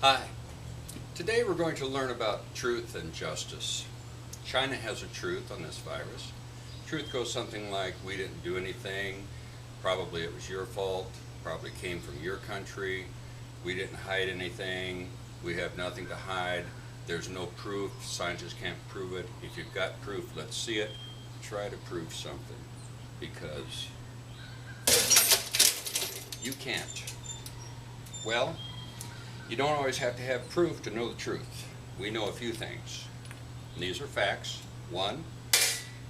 Hi. Today we're going to learn about truth and justice. China has a truth on this virus. Truth goes something like, we didn't do anything, probably it was your fault, probably came from your country, we didn't hide anything, we have nothing to hide, there's no proof, scientists can't prove it. If you've got proof, let's see it. Try to prove something, because you can't. Well, you don't always have to have proof to know the truth. We know a few things, and these are facts. One,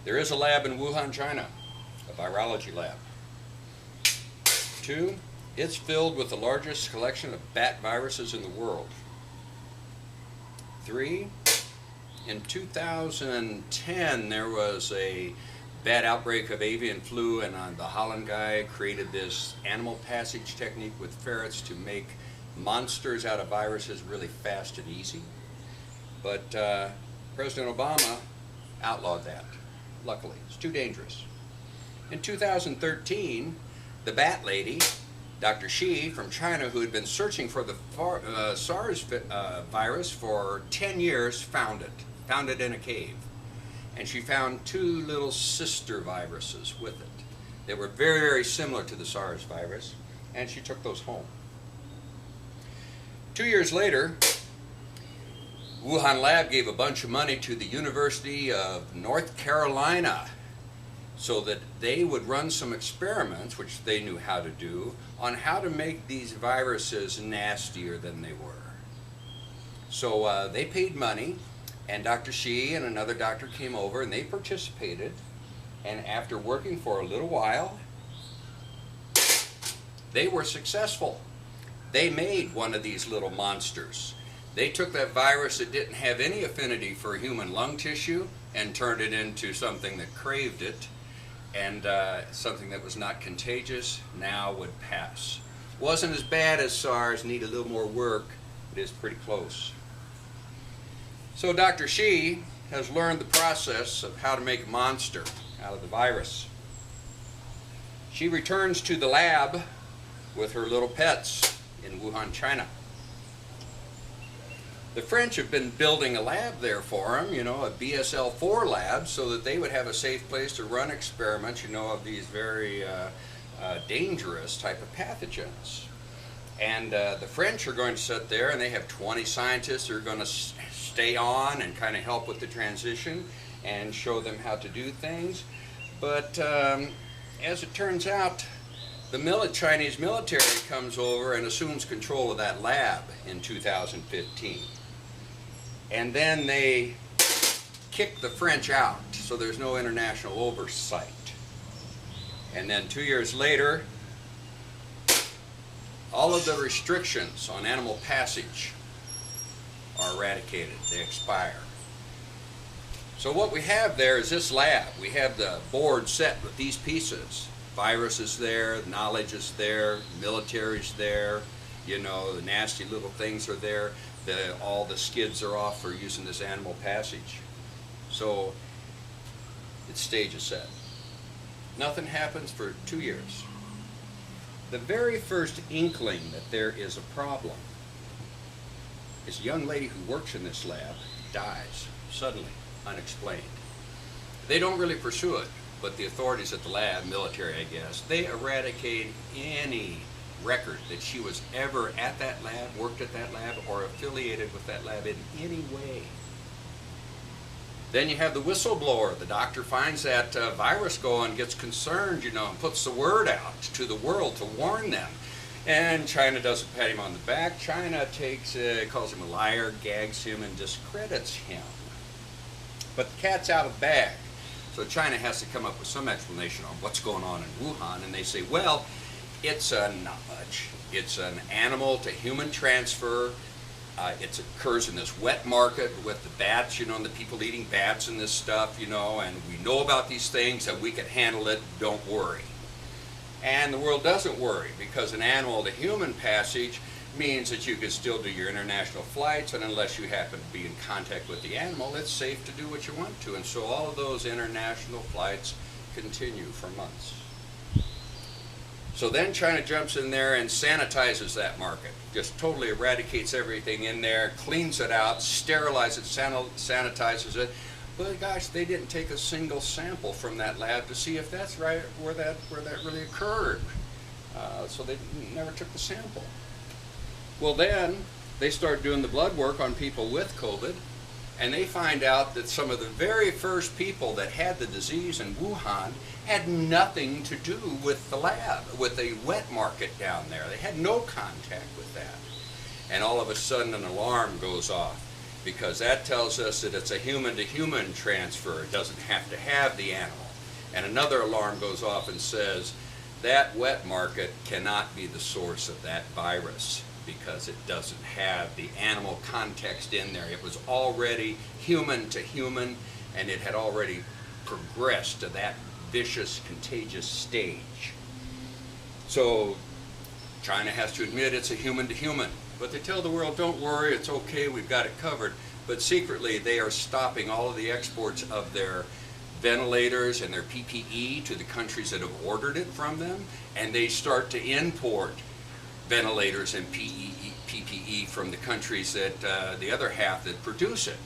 there is a lab in Wuhan, China, a virology lab. Two, it's filled with the largest collection of bat viruses in the world. Three, in 2010 there was a bad outbreak of avian flu, and the Holland guy created this animal passage technique with ferrets to make monsters out of viruses really fast and easy. But President Obama outlawed that, luckily. It's too dangerous. In 2013, the bat lady, Dr. Shi from China, who had been searching for the SARS virus for 10 years, found it in a cave. And she found two little sister viruses with it. They were very, very similar to the SARS virus, and she took those home. 2 years later, Wuhan lab gave a bunch of money to the University of North Carolina so that they would run some experiments, which they knew how to do, on how to make these viruses nastier than they were. So they paid money, and Dr. Shi and another doctor came over and they participated, and after working for a little while, they were successful. They made one of these little monsters. They took that virus that didn't have any affinity for human lung tissue and turned it into something that craved it, and something that was not contagious, now would pass. Wasn't as bad as SARS, need a little more work, but is pretty close. So Dr. Shi has learned the process of how to make a monster out of the virus. She returns to the lab with her little pets in Wuhan, China. The French have been building a lab there for them, a BSL-4 lab, so that they would have a safe place to run experiments, of these very dangerous type of pathogens. And the French are going to sit there, and they have 20 scientists who are going to stay on and kind of help with the transition and show them how to do things. But as it turns out, the Chinese military comes over and assumes control of that lab in 2015. And then they kick the French out, so there's no international oversight. And then 2 years later, all of the restrictions on animal passage are eradicated. They expire. So what we have there is this lab. We have the board set with these pieces. Virus is there, knowledge is there, military is there, the nasty little things are there, all the skids are off for using this animal passage. So its stage is set. Nothing happens for 2 years. The very first inkling that there is a problem is a young lady who works in this lab dies suddenly, unexplained. They don't really pursue it, but the authorities at the lab, military I guess, they eradicate any record that she was ever at that lab, worked at that lab, or affiliated with that lab in any way. Then you have the whistleblower. The doctor finds that virus going, gets concerned, and puts the word out to the world to warn them. And China doesn't pat him on the back. China calls him a liar, gags him, and discredits him. But the cat's out of the bag. So China has to come up with some explanation on what's going on in Wuhan, and they say, well, it's not much. It's an animal to human transfer. It occurs in this wet market with the bats, and the people eating bats and this stuff, and we know about these things and we can handle it, don't worry. And the world doesn't worry, because an animal to human passage means that you can still do your international flights, and unless you happen to be in contact with the animal, it's safe to do what you want to. And so all of those international flights continue for months. So then China jumps in there and sanitizes that market, just totally eradicates everything in there, cleans it out, sterilizes it, sanitizes it. But gosh, they didn't take a single sample from that lab to see if that's right where that really occurred. So they never took the sample. Well, then they start doing the blood work on people with COVID, and they find out that some of the very first people that had the disease in Wuhan had nothing to do with the lab, with the wet market down there. They had no contact with that. And all of a sudden an alarm goes off, because that tells us that it's a human-to-human transfer. It doesn't have to have the animal. And another alarm goes off and says that wet market cannot be the source of that virus, because it doesn't have the animal context in there. It was already human to human, and it had already progressed to that vicious, contagious stage. So China has to admit it's a human to human, but they tell the world, don't worry, it's okay, we've got it covered. But secretly they are stopping all of the exports of their ventilators and their PPE to the countries that have ordered it from them, and they start to import ventilators and PPE from the countries that the other half that produce it.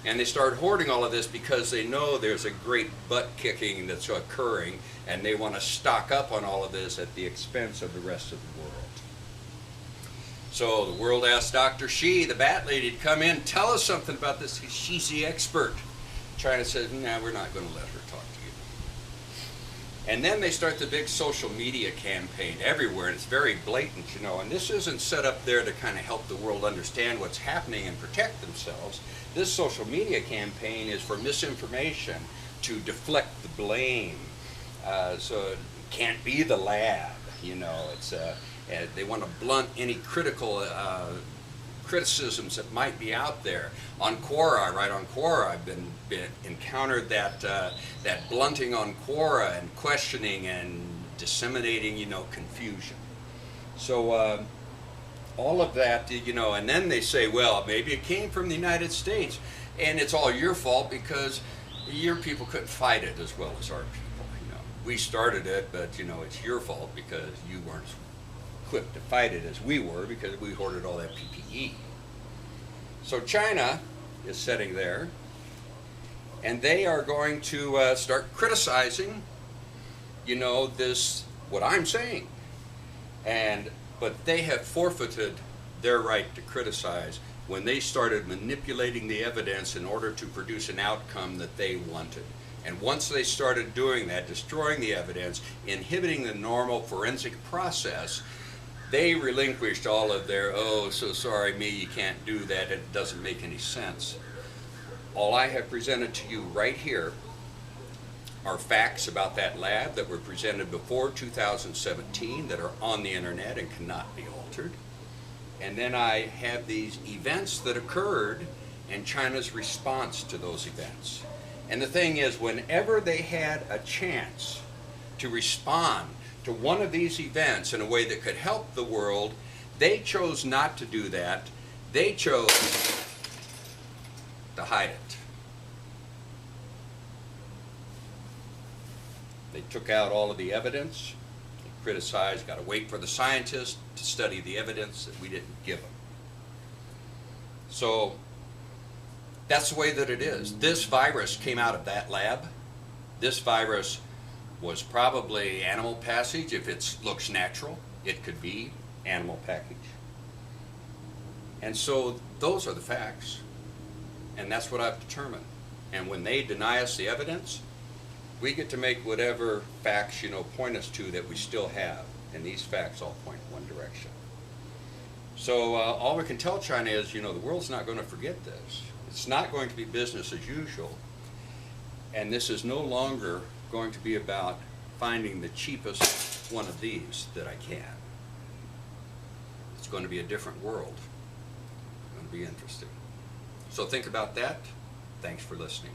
And they start hoarding all of this because they know there's a great butt kicking that's occurring, and they want to stock up on all of this at the expense of the rest of the world. So the world asked Dr. Xi, the bat lady, to come in, tell us something about this. She's the expert. China says, nah, we're not going to let her talk to you. And then they start the big social media campaign everywhere, and it's very blatant, you know, and this isn't set up there to kind of help the world understand what's happening and protect themselves. This social media campaign is for misinformation, to deflect the blame. So it can't be the lab, you know. It's they want to blunt any criticisms that might be out there. On Quora, right on Quora, I've been encountered that that blunting on Quora and questioning and disseminating, you know, confusion. So all of that, you know, and then they say, well, maybe it came from the United States, and it's all your fault because your people couldn't fight it as well as our people. You know, we started it, but you know, it's your fault because you weren't equipped to fight it as we were, because we hoarded all that PPE. So China is sitting there, and they are going to start criticizing, you know, this, what I'm saying. But they have forfeited their right to criticize when they started manipulating the evidence in order to produce an outcome that they wanted. And once they started doing that, destroying the evidence, inhibiting the normal forensic process, they relinquished all of their, oh, so sorry me, you can't do that, it doesn't make any sense. All I have presented to you right here are facts about that lab that were presented before 2017 that are on the internet and cannot be altered. And then I have these events that occurred and China's response to those events. And the thing is, whenever they had a chance to respond to one of these events in a way that could help the world, they chose not to do that. They chose to hide it. They took out all of the evidence, they criticized, got to wait for the scientists to study the evidence that we didn't give them. So that's the way that it is. This virus came out of that lab. This virus was probably animal passage. If it looks natural, it could be animal package. And so those are the facts. And that's what I've determined. And when they deny us the evidence, we get to make whatever facts, you know, point us to that we still have. And these facts all point in one direction. So all we can tell China is, you know, the world's not going to forget this. It's not going to be business as usual. And this is no longer going to be about finding the cheapest one of these that I can. It's going to be a different world. It's going to be interesting. So think about that. Thanks for listening.